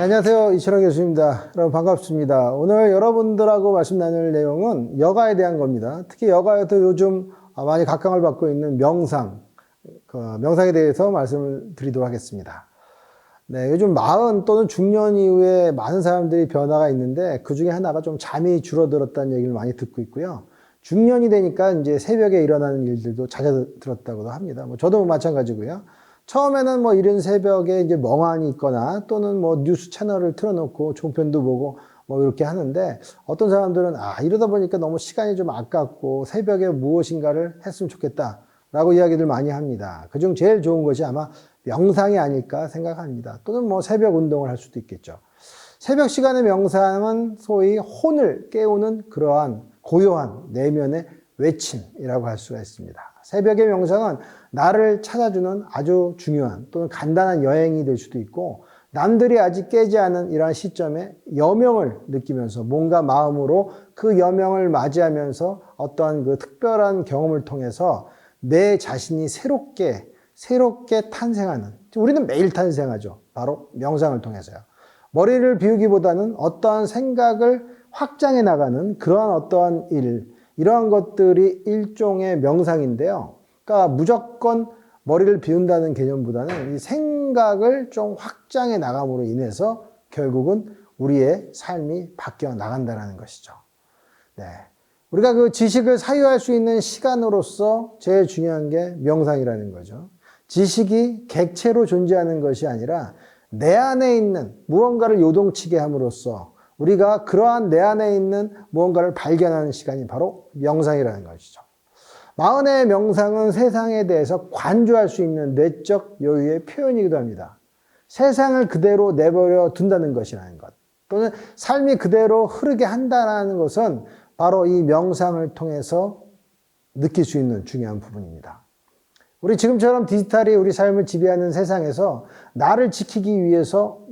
네, 안녕하세요. 이철원 교수입니다. 여러분 반갑습니다. 오늘 여러분들하고 말씀 나눌 내용은 여가에 대한 겁니다. 특히 여가에도 요즘 많이 각광을 받고 있는 명상, 명상에 대해서 말씀을 드리도록 하겠습니다. 네, 요즘 40 또는 중년 이후에 많은 사람들이 변화가 있는데 그 중에 하나가 좀 잠이 줄어들었다는 얘기를 많이 듣고 있고요. 중년이 되니까 이제 새벽에 일어나는 일들도 잦아들었다고도 합니다. 저도 마찬가지고요. 처음에는 이른 새벽에 이제 멍하니 있거나 또는 뉴스 채널을 틀어놓고 종편도 보고 이렇게 하는데 어떤 사람들은 이러다 보니까 너무 시간이 좀 아깝고 새벽에 무엇인가를 했으면 좋겠다 라고 이야기들 많이 합니다. 그중 제일 좋은 것이 아마 명상이 아닐까 생각합니다. 또는 새벽 운동을 할 수도 있겠죠. 새벽 시간의 명상은 소위 혼을 깨우는 그러한 고요한 내면의 외침이라고 할 수가 있습니다. 새벽의 명상은 나를 찾아주는 아주 중요한 또는 간단한 여행이 될 수도 있고 남들이 아직 깨지 않은 이러한 시점에 여명을 느끼면서 뭔가 마음으로 그 여명을 맞이하면서 어떠한 그 특별한 경험을 통해서 내 자신이 새롭게 탄생하는, 우리는 매일 탄생하죠. 바로 명상을 통해서요. 머리를 비우기보다는 어떠한 생각을 확장해 나가는 그러한 어떠한 이러한 것들이 일종의 명상인데요. 그러니까 무조건 머리를 비운다는 개념보다는 이 생각을 좀 확장해 나감으로 인해서 결국은 우리의 삶이 바뀌어 나간다는 것이죠. 네. 우리가 그 지식을 사유할 수 있는 시간으로서 제일 중요한 게 명상이라는 거죠. 지식이 객체로 존재하는 것이 아니라 내 안에 있는 무언가를 요동치게 함으로써 우리가 그러한 내 안에 있는 무언가를 발견하는 시간이 바로 명상이라는 것이죠. 40의 명상은 세상에 대해서 관조할 수 있는 내적 여유의 표현이기도 합니다. 세상을 그대로 내버려 둔다는 것이라는 것, 또는 삶이 그대로 흐르게 한다는 것은 바로 이 명상을 통해서 느낄 수 있는 중요한 부분입니다. 우리 지금처럼 디지털이 우리 삶을 지배하는 세상에서 나를 지키기 위해서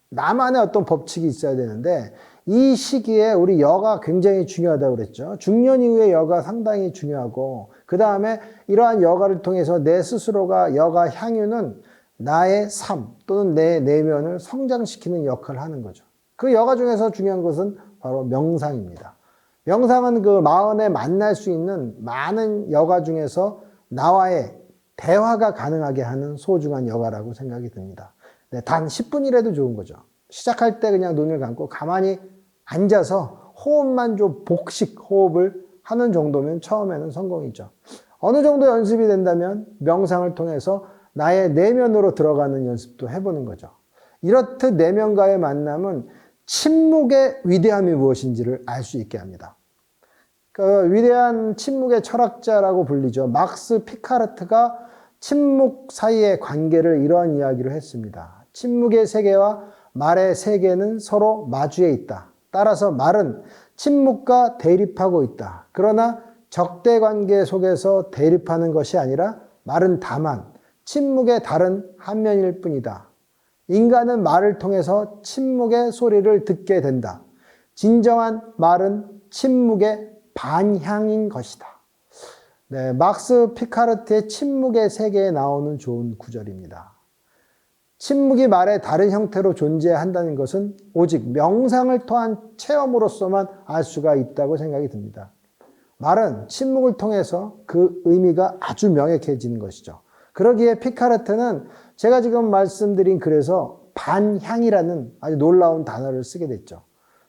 나만의 어떤 법칙이 있어야 되는데 이 시기에 우리 여가 굉장히 중요하다고 그랬죠. 중년 이후에 여가 상당히 중요하고 그 다음에 이러한 여가를 통해서 내 스스로가 여가 향유는 나의 삶 또는 내 내면을 성장시키는 역할을 하는 거죠. 그 여가 중에서 중요한 것은 바로 명상입니다. 명상은 그 40에 만날 수 있는 많은 여가 중에서 나와의 대화가 가능하게 하는 소중한 여가라고 생각이 듭니다. 네, 단 10분이라도 좋은 거죠. 시작할 때 그냥 눈을 감고 가만히 앉아서 호흡만 좀 복식 호흡을 하는 정도면 처음에는 성공이죠. 어느 정도 연습이 된다면 명상을 통해서 나의 내면으로 들어가는 연습도 해보는 거죠. 이렇듯 내면과의 만남은 침묵의 위대함이 무엇인지를 알 수 있게 합니다. 그 위대한 침묵의 철학자라고 불리죠. 막스 피카르트가 침묵 사이의 관계를 이러한 이야기를 했습니다. 침묵의 세계와 말의 세계는 서로 마주해 있다. 따라서 말은 침묵과 대립하고 있다. 그러나 적대 관계 속에서 대립하는 것이 아니라 말은 다만 침묵의 다른 한 면일 뿐이다. 인간은 말을 통해서 침묵의 소리를 듣게 된다. 진정한 말은 침묵의 반향인 것이다. 네, 막스 피카르트의 침묵의 세계에 나오는 좋은 구절입니다. 침묵이 말의 다른 형태로 존재한다는 것은 오직 명상을 통한 체험으로서만 알 수가 있다고 생각이 듭니다. 말은 침묵을 통해서 그 의미가 아주 명확해지는 것이죠. 그러기에 피카르트는 제가 지금 말씀드린 글에서 반향이라는 아주 놀라운 단어를 쓰게 됐죠.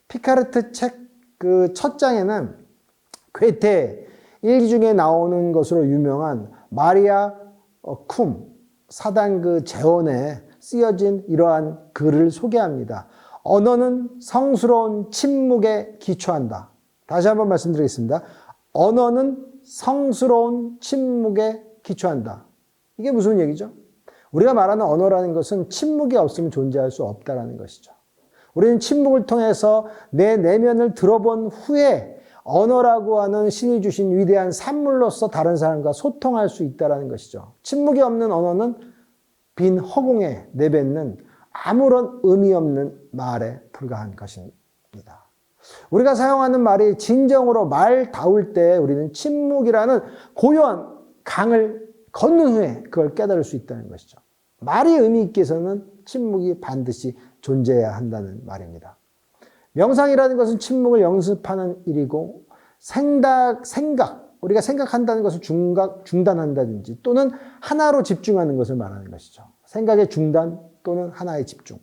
피카르트 책 그 첫 장에는 괴테 일기 중에 나오는 것으로 유명한 마리아 쿰 사단 그 재원에 쓰여진 이러한 글을 소개합니다. 언어는 성스러운 침묵에 기초한다. 다시 한번 말씀드리겠습니다. 언어는 성스러운 침묵에 기초한다. 이게 무슨 얘기죠? 우리가 말하는 언어라는 것은 침묵이 없으면 존재할 수 없다는 것이죠. 우리는 침묵을 통해서 내 내면을 들어본 후에 언어라고 하는 신이 주신 위대한 산물로서 다른 사람과 소통할 수 있다는 것이죠. 침묵이 없는 언어는 빈 허공에 내뱉는 아무런 의미 없는 말에 불과한 것입니다. 우리가 사용하는 말이 진정으로 말다울 때 우리는 침묵이라는 고요한 강을 걷는 후에 그걸 깨달을 수 있다는 것이죠. 말이 의미 있게 해서는 침묵이 반드시 존재해야 한다는 말입니다. 명상이라는 것은 침묵을 연습하는 일이고 우리가 생각한다는 것을 중단한다든지 또는 하나로 집중하는 것을 말하는 것이죠. 생각의 중단 또는 하나의 집중.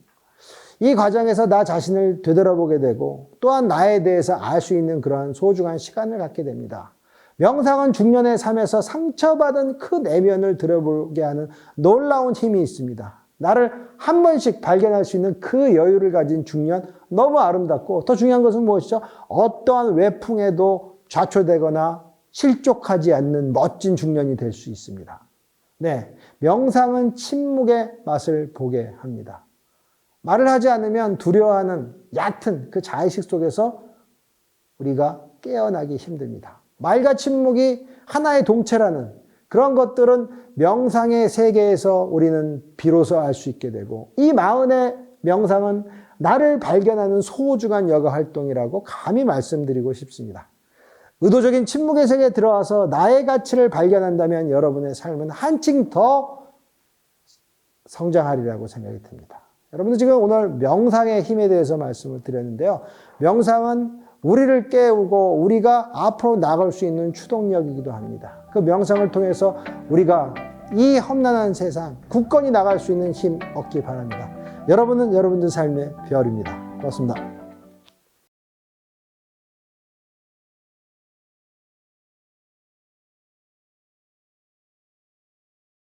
이 과정에서 나 자신을 되돌아보게 되고 또한 나에 대해서 알 수 있는 그러한 소중한 시간을 갖게 됩니다. 명상은 중년의 삶에서 상처받은 그 내면을 들여보게 하는 놀라운 힘이 있습니다. 나를 한 번씩 발견할 수 있는 그 여유를 가진 중년, 너무 아름답고 더 중요한 것은 무엇이죠? 어떠한 외풍에도 좌초되거나 실족하지 않는 멋진 중년이 될 수 있습니다. 네, 명상은 침묵의 맛을 보게 합니다. 말을 하지 않으면 두려워하는 얕은 그 자의식 속에서 우리가 깨어나기 힘듭니다. 말과 침묵이 하나의 동체라는 그런 것들은 명상의 세계에서 우리는 비로소 알 수 있게 되고 이 마흔의 명상은 나를 발견하는 소중한 여가 활동이라고 감히 말씀드리고 싶습니다. 의도적인 침묵의 세계에 들어와서 나의 가치를 발견한다면 여러분의 삶은 한층 더 성장하리라고 생각이 듭니다. 여러분들 지금 오늘 명상의 힘에 대해서 말씀을 드렸는데요. 명상은 우리를 깨우고 우리가 앞으로 나갈 수 있는 추동력이기도 합니다. 그 명상을 통해서 우리가 이 험난한 세상 굳건히 나갈 수 있는 힘 얻기 바랍니다. 여러분은 여러분들 삶의 별입니다. 고맙습니다.